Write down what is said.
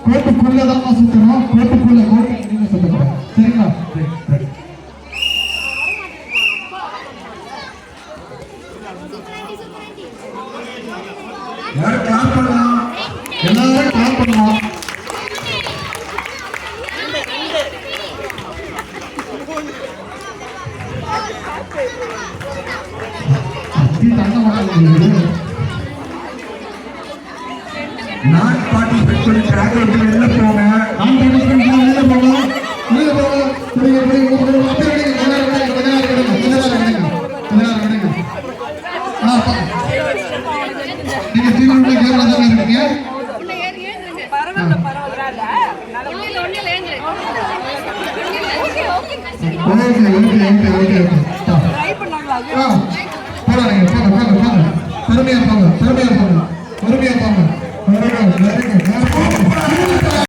கோட்டுக்குள்ளதான் சுத்தணும். கோட்டுக்குள்ள கோட்டு சொல்லக்கூடாது. சரிங்களா? எல்லாரும் கிளாப் பண்ணலாம். எல்லாரும் கிளாப் பண்ணலாம். நான் பார்ட்டிசிபேட் பண்ணி ட்ராக் எடுத்து வெளில போங்க. நான் பார்ட்டிசிபேட் பண்ணி வெளில போங்க. வெளில போங்க. நீங்க சீக்கிரம் கேமரா தான் இருக்கீங்க. பொறுமையா போங்க.